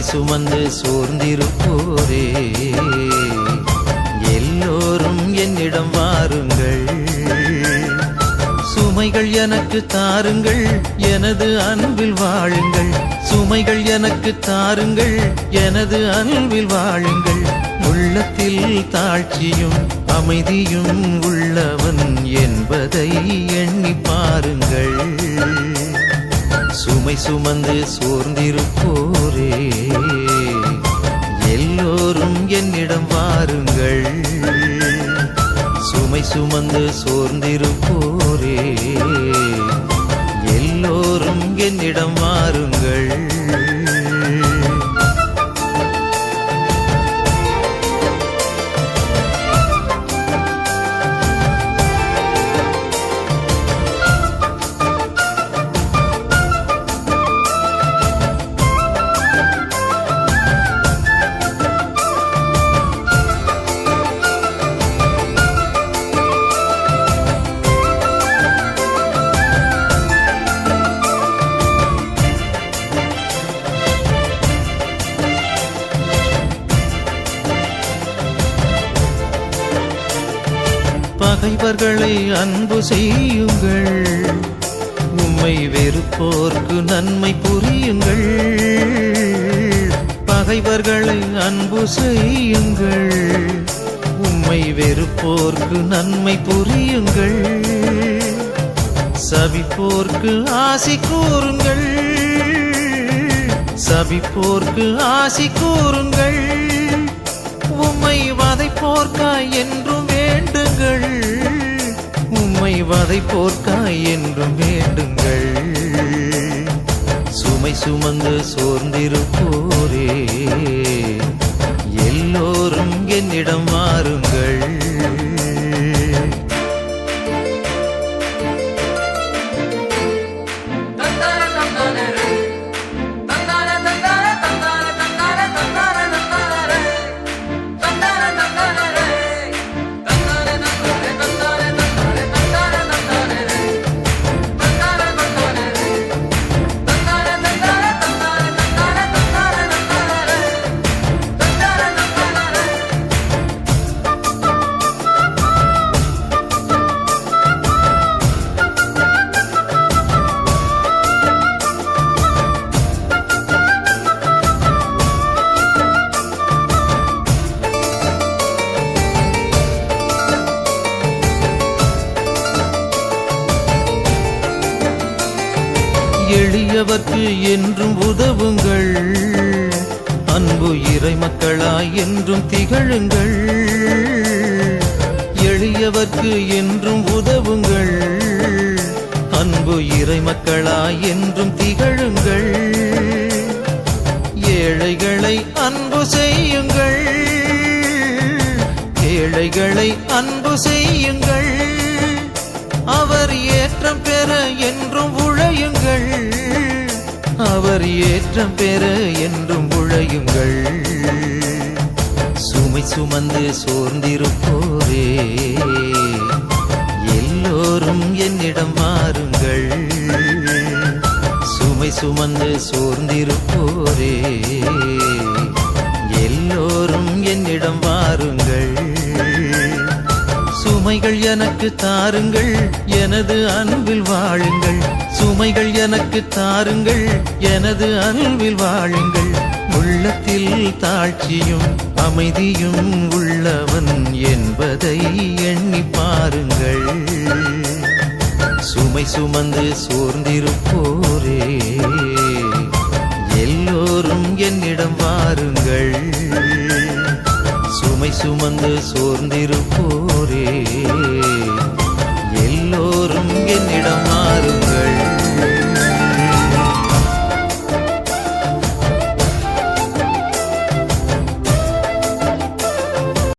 சுமந்து சோர்ந்திருப்போரே, எல்லோரும் என்னிடம் வாருங்கள். சுமைகள் எனக்கு தாருங்கள், எனது அன்பில் வாழுங்கள். சுமைகள் எனக்கு தாருங்கள், எனது அன்பில் வாழுங்கள். உள்ளத்தில் தாழ்ச்சியும் அமைதியும் உள்ளவன் என்பதை எண்ணி பாருங்கள். சுமை சுமந்து சோர்ந்திருப்போரே, எல்லோரும் என்னிடம் வாருங்கள். சுமை சுமந்து சோர்ந்திருப்போரே, எல்லோரும் என்னிடம் வாருங்கள். பகைவர்களை அன்பு செய்யுங்கள், உம்மை வெறுப்போர்க்கு நன்மை புரியுங்கள். பகைவர்களை அன்பு செய்யுங்கள், உம்மை வெறுப்போர்க்கு நன்மை புரியுங்கள். சபிப்போர்க்கு ஆசி கூறுங்கள், சபிப்போர்க்கு ஆசி கூறுங்கள். உம்மை வதைப்போர்க்காய் என்றும் வேண்டுங்கள், உம்மை வதைப்போர்க்காய் என்றும் வேண்டுங்கள். சுமை சுமந்து சோர்ந்திருப்போரே, எல்லோரும் என்னிடம் வாருங்கள். எளியவர்க்கு என்றும் உதவுங்கள், அன்பு இறை மக்களாய் என்றும் திகழுங்கள். எளியவர்க்கு என்றும் உதவுங்கள், அன்பு இறை மக்களாய் என்றும் திகழுங்கள். ஏழைகளை அன்பு செய்யுங்கள், ஏழைகளை அன்பு செய்யுங்கள். அவர் ஏற்றம் பெற என்றும் உழையுங்கள், அவர் ஏற்றம் பெற என்றும் உழையுங்கள். சுமை சுமந்து சோர்ந்திருப்போரே, எல்லோரும் என்னிடம் வாருங்கள். சுமை சுமந்து சோர்ந்திருப்போரே, எல்லோரும் என்னிடம் வாருங்கள். சுமைகள் எனக்கு தாருங்கள், எனது அன்பில் வாழுங்கள். சுமைகள் எனக்கு தாருங்கள், எனது அன்பில் வாழுங்கள். உள்ளத்தில் தாழ்ச்சியும் அமைதியும் உள்ளவன் என்பதை எண்ணி பாருங்கள். சுமை சுமந்து சோர்ந்திருப்போரே, எல்லோரும் என்னிடம் வாருங்கள். சுமை சுமந்து சோர்ந்திருப்போரே,